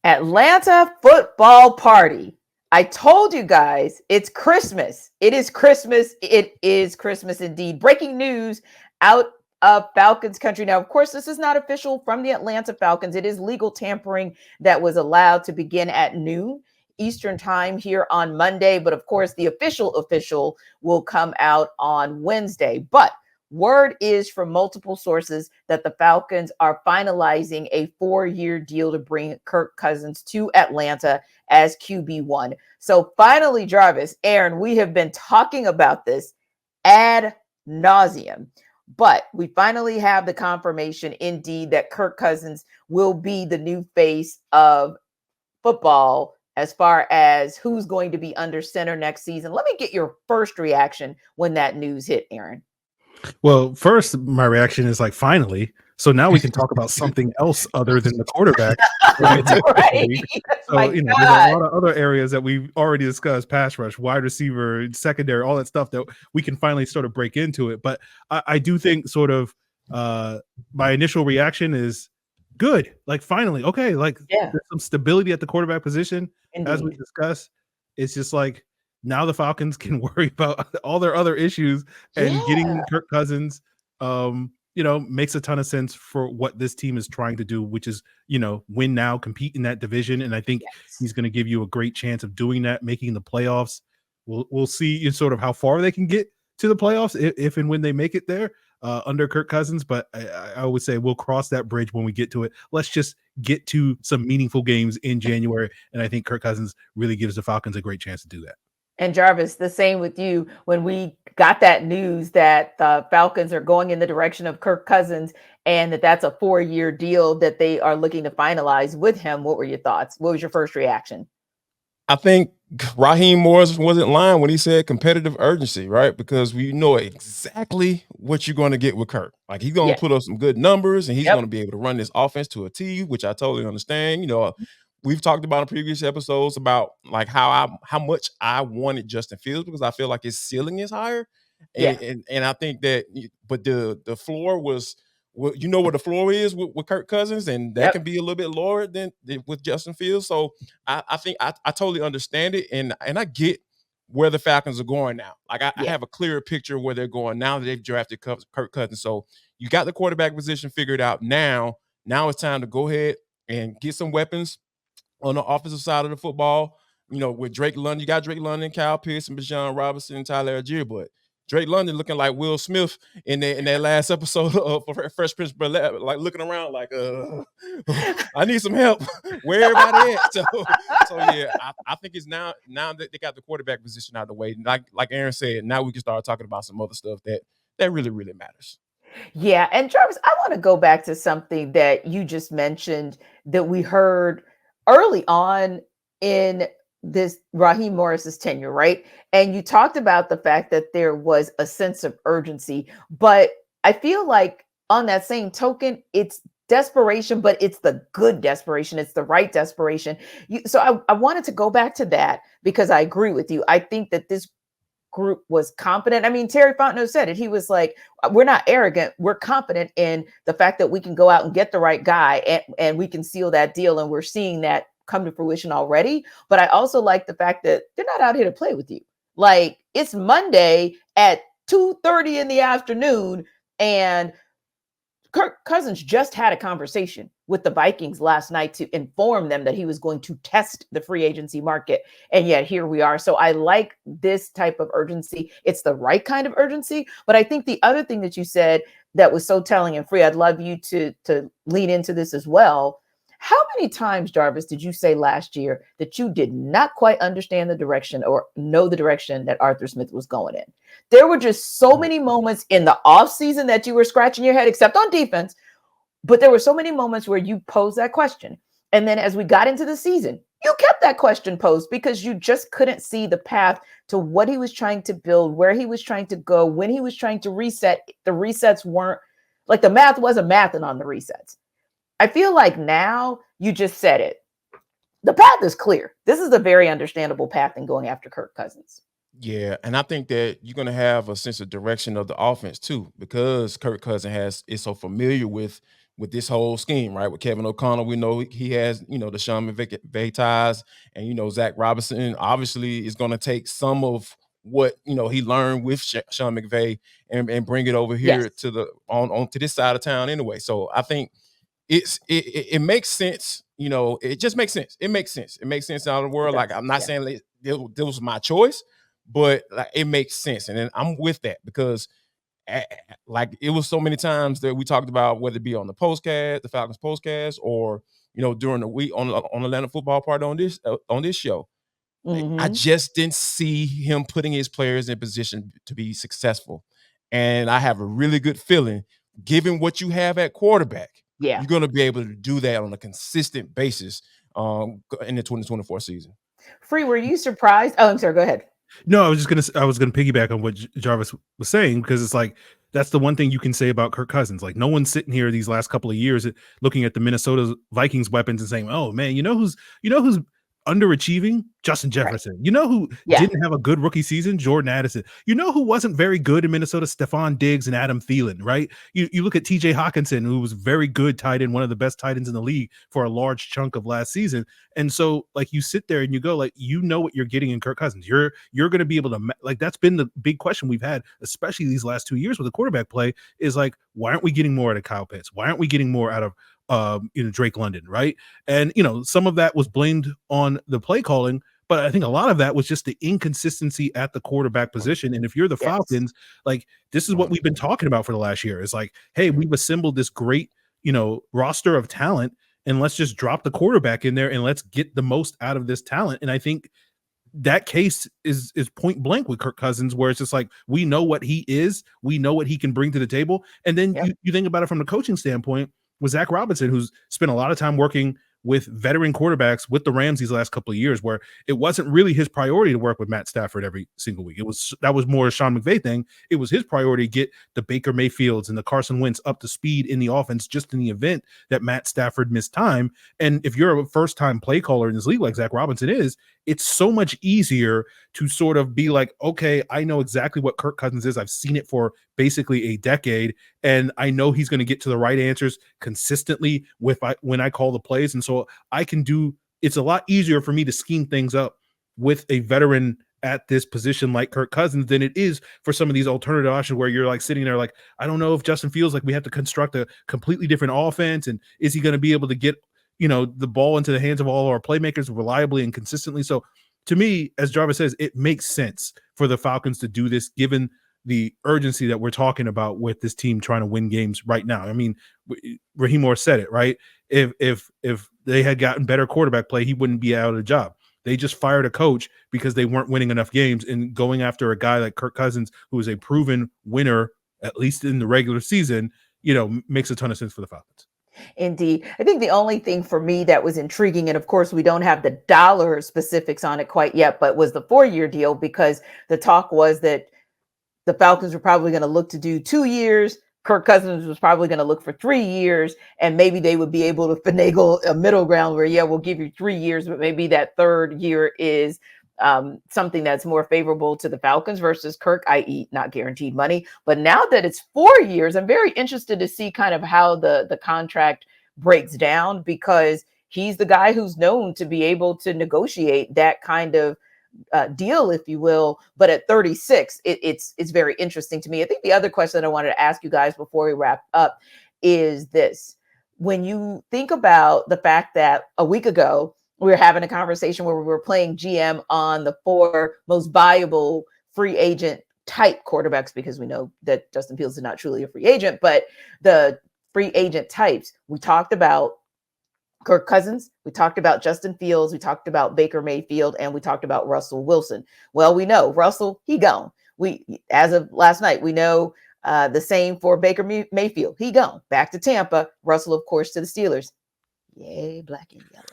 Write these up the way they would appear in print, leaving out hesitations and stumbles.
Atlanta football party. I told you guys it's Christmas. It is Christmas. It is Christmas indeed. Breaking news out of Falcons country. Now, of course, this is not official from the Atlanta Falcons. It is legal tampering that was allowed to begin at noon Eastern time here on Monday. But of course, the official will come out on Wednesday. But word is from multiple sources that the Falcons are finalizing a 4-year deal to bring Kirk Cousins to Atlanta as QB1. So finally, Jarvis, Aaron, we have been talking about this ad nauseum, but we finally have the confirmation indeed that Kirk Cousins will be the new face of football as far as who's going to be under center next season. Let me get your first reaction when that news hit, Aaron. Well, first, my reaction is like, finally. So now we can talk about something else other than the quarterback. Right. So, there's a lot of other areas that we've already discussed: pass rush, wide receiver, secondary, all that stuff that we can finally sort of break into it. But I do think sort of my initial reaction is good. Like, finally, okay, like there's some stability at the quarterback position. Indeed. As we discussed. It's just like, now the Falcons can worry about all their other issues, and getting Kirk Cousins, makes a ton of sense for what this team is trying to do, which is, win now, compete in that division. And I think he's going to give you a great chance of doing that, making the playoffs. We'll see sort of how far they can get to the playoffs if and when they make it there under Kirk Cousins. But I would say we'll cross that bridge when we get to it. Let's just get to some meaningful games in January. And I think Kirk Cousins really gives the Falcons a great chance to do that. And Jarvis, the same with you. When we got that news that the Falcons are going in the direction of Kirk Cousins and that's a 4-year deal that they are looking to finalize with him, what were your thoughts? What was your first reaction? I think Raheem Morris wasn't lying when he said competitive urgency, right? Because we know exactly what you're going to get with Kirk. Like, he's going to put up some good numbers, and he's going to be able to run this offense to a T, which I totally understand. We've talked about in previous episodes about like how much I wanted Justin Fields, because I feel like his ceiling is higher. And I think that, but the floor was, well, what the floor is with Kirk Cousins, and that can be a little bit lower than with Justin Fields. So I think I totally understand it, and I get where the Falcons are going now. Like, I have a clearer picture of where they're going now that they've drafted Kirk Cousins. So you got the quarterback position figured out now. Now it's time to go ahead and get some weapons on the offensive side of the football. With Drake London, you got Drake London, Kyle Pitts, and Bijan Robinson, and Tyler Algier, but Drake London looking like Will Smith in that last episode of Fresh Prince, like looking around like, I need some help. Where everybody at? So yeah, I think it's now that they got the quarterback position out of the way, like Aaron said, now we can start talking about some other stuff that really, really matters. Yeah, and Jarvis, I want to go back to something that you just mentioned that we heard early on in this Raheem Morris's tenure, right? And you talked about the fact that there was a sense of urgency, but I feel like on that same token, it's desperation, but it's the good desperation. It's the right desperation. So I wanted to go back to that because I agree with you. I think that this group was confident. I mean, Terry Fontenot said it. He was like, we're not arrogant. We're confident in the fact that we can go out and get the right guy and we can seal that deal. And we're seeing that come to fruition already. But I also like the fact that they're not out here to play with you. Like, it's Monday at 2:30 in the afternoon, and Kirk Cousins just had a conversation with the Vikings last night to inform them that he was going to test the free agency market. And yet here we are. So I like this type of urgency. It's the right kind of urgency. But I think the other thing that you said that was so telling and free, I'd love you to lean into this as well. How many times, Jarvis, did you say last year that you did not quite understand the direction or know the direction that Arthur Smith was going in? There were just so many moments in the offseason that you were scratching your head, except on defense. But there were so many moments where you posed that question. And then as we got into the season, you kept that question posed because you just couldn't see the path to what he was trying to build, where he was trying to go, when he was trying to reset. The resets weren't, like, the math wasn't mathing on the resets. I feel like now you just said it. The path is clear. This is a very understandable path in going after Kirk Cousins. Yeah, and I think that you're going to have a sense of direction of the offense too, because Kirk Cousins is so familiar with with this whole scheme, right? With Kevin O'Connell, we know he has, the Sean McVay ties, and Zach Robinson obviously is going to take some of what he learned with Sean McVay and bring it over here to the on to this side of town anyway. So I think it makes sense. It just makes sense. It makes sense. It makes sense out of the world. Like, I'm not saying that was my choice, but like, it makes sense, and then I'm with that because like it was so many times that we talked about, whether it be on the postcast, the Falcons postcast, or during the week on Atlanta Football Party on this show. I just didn't see him putting his players in position to be successful, and I have a really good feeling, given what you have at quarterback, you're going to be able to do that on a consistent basis in the 2024 season. Free, were you surprised? Oh, I'm sorry. Go ahead. No, I was gonna piggyback on what Jarvis was saying, because it's like that's the one thing you can say about Kirk Cousins. Like, no one's sitting here these last couple of years looking at the Minnesota Vikings weapons and saying, "Oh man, you know who's underachieving? Justin Jefferson. Right. You know who didn't have a good rookie season? Jordan Addison. You know who wasn't very good in Minnesota? Stephon Diggs and Adam Thielen, right? You look at TJ Hawkinson, who was very good tight end, one of the best tight ends in the league for a large chunk of last season. And so, like, you sit there and you go, like, what you're getting in Kirk Cousins. You're going to be able to, like, that's been the big question we've had, especially these last 2 years with the quarterback play, is like, why aren't we getting more out of Kyle Pitts? Why aren't we getting more out of Drake London, right? And some of that was blamed on the play calling, but I think a lot of that was just the inconsistency at the quarterback position. And if you're the Falcons, like, this is what we've been talking about for the last year. It's like, hey, we've assembled this great, roster of talent, and let's just drop the quarterback in there and let's get the most out of this talent. And I think that case is point blank with Kirk Cousins, where it's just like, we know what he is, we know what he can bring to the table. And then you think about it from the coaching standpoint, with Zach Robinson, who's spent a lot of time working with veteran quarterbacks with the Rams these last couple of years, where it wasn't really his priority to work with Matt Stafford every single week. That was more a Sean McVay thing. It was his priority to get the Baker Mayfields and the Carson Wentz up to speed in the offense, just in the event that Matt Stafford missed time. And if you're a first-time play caller in this league like Zach Robinson is, it's so much easier to sort of be like, okay, I know exactly what Kirk Cousins is. I've seen it for basically a decade, and I know he's going to get to the right answers consistently when I call the plays. And so it's a lot easier for me to scheme things up with a veteran at this position like Kirk Cousins than it is for some of these alternative options where you're like sitting there like, I don't know if Justin feels like we have to construct a completely different offense, and is he going to be able to get the ball into the hands of all our playmakers reliably and consistently. So to me, as Jarvis says, it makes sense for the Falcons to do this, given the urgency that we're talking about with this team trying to win games right now. I mean, Raheem Morris said it, right? If they had gotten better quarterback play, he wouldn't be out of the job. They just fired a coach because they weren't winning enough games, and going after a guy like Kirk Cousins, who is a proven winner, at least in the regular season, makes a ton of sense for the Falcons. Indeed. I think the only thing for me that was intriguing, and of course we don't have the dollar specifics on it quite yet, but was the 4-year deal, because the talk was that the Falcons were probably going to look to do 2 years. Kirk Cousins was probably going to look for 3 years, and maybe they would be able to finagle a middle ground where, we'll give you 3 years, but maybe that third year is something that's more favorable to the Falcons versus Kirk, i.e. not guaranteed money. But now that it's 4 years, I'm very interested to see kind of how the contract breaks down, because he's the guy who's known to be able to negotiate that kind of deal, if you will. But at 36, it's very interesting to me. I think the other question that I wanted to ask you guys before we wrap up is this. When you think about the fact that a week ago, we were having a conversation where we were playing GM on the 4 most valuable free agent type quarterbacks, because we know that Justin Fields is not truly a free agent, but the free agent types, we talked about Kirk Cousins, we talked about Justin Fields, we talked about Baker Mayfield, and we talked about Russell Wilson. Well, we know Russell, he gone. As of last night, we know the same for Baker Mayfield. He gone back to Tampa. Russell, of course, to the Steelers. Yay, black and yellow.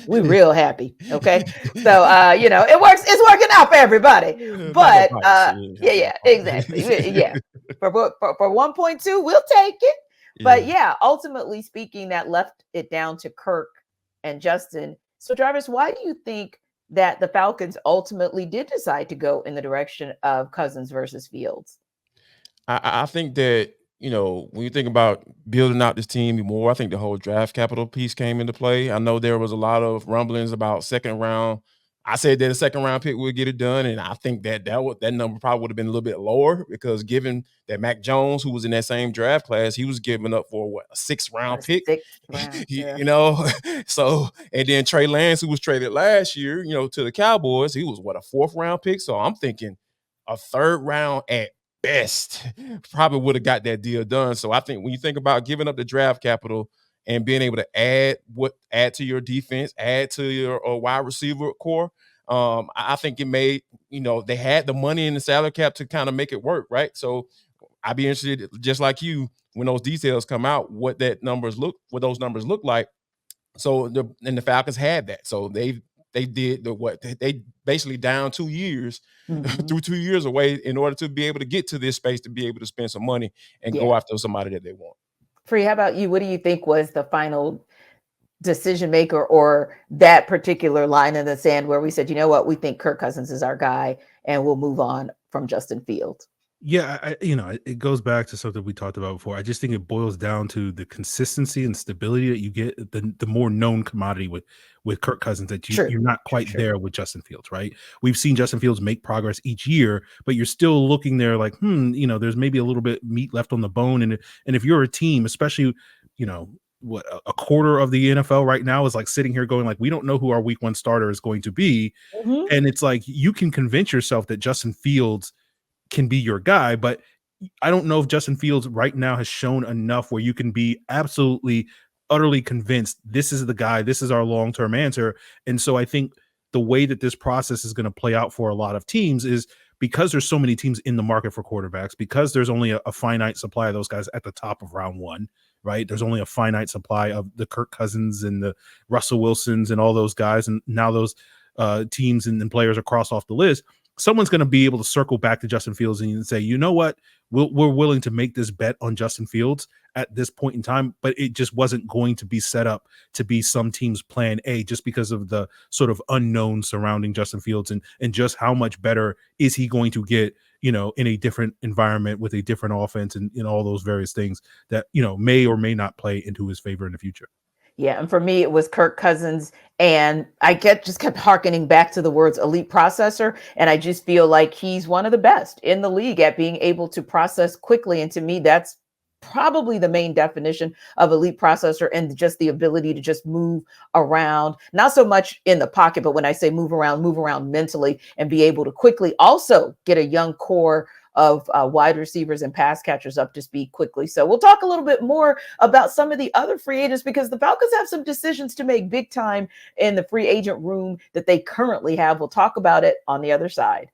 We're real happy. Okay. So, it works. It's working out for everybody. But exactly. Yeah. For 1.2, we'll take it. But ultimately speaking, that left it down to Kirk and Justin. So, Jarvis, why do you think that the Falcons ultimately did decide to go in the direction of Cousins versus Fields? I think that when you think about building out this team more, I think the whole draft capital piece came into play. I know there was a lot of rumblings about second round. I said that a second round pick would get it done, and I think that number probably would have been a little bit lower because given that Mac Jones, who was in that same draft class, he was giving up for a 6th round pick. 6th round, yeah. So and then Trey Lance, who was traded last year, to the Cowboys, he was a 4th round pick. So I'm thinking a 3rd round at best probably would have got that deal done. So I think when you think about giving up the draft capital and being able to add to your defense, add to your wide receiver core, I think it made, they had the money in the salary cap to kind of make it work, right? So I'd be interested, just like you, when those details come out, what those numbers look like. So the Falcons had that. So they did they basically down 2 years through 2 years away in order to be able to get to this space, to be able to spend some money and go after somebody that they want. Free, how about you? What do you think was the final decision maker or that particular line in the sand where we said, you know what, we think Kirk Cousins is our guy and we'll move on from Justin Fields? Yeah, it goes back to something we talked about before. I just think it boils down to the consistency and stability that you get, the more known commodity with Kirk Cousins that you're not quite there with Justin Fields, right? We've seen Justin Fields make progress each year, but you're still looking there like, there's maybe a little bit meat left on the bone. And if you're a team, especially, what a quarter of the NFL right now is like sitting here going like, we don't know who our week 1 starter is going to be. And it's like, you can convince yourself that Justin Fields can be your guy, but I don't know if Justin Fields right now has shown enough where you can be absolutely, utterly convinced this is the guy, this is our long-term answer. And so I think the way that this process is going to play out for a lot of teams is because there's so many teams in the market for quarterbacks, because there's only a finite supply of those guys at the top of round 1, right? There's only a finite supply of the Kirk Cousins and the Russell Wilsons and all those guys. And now those teams and players are crossed off the list. Someone's going to be able to circle back to Justin Fields and say, you know what, we're willing to make this bet on Justin Fields at this point in time, but it just wasn't going to be set up to be some team's plan A just because of the sort of unknown surrounding Justin Fields and just how much better is he going to get, in a different environment with a different offense and all those various things that, may or may not play into his favor in the future. Yeah, and for me, it was Kirk Cousins, and I just kept hearkening back to the words elite processor, and I just feel like he's one of the best in the league at being able to process quickly, and to me, that's probably the main definition of elite processor, and just the ability to just move around, not so much in the pocket, but when I say move around mentally and be able to quickly also get a young core of wide receivers and pass catchers up to speed quickly. So we'll talk a little bit more about some of the other free agents because the Falcons have some decisions to make big time in the free agent room that they currently have. We'll talk about it on the other side.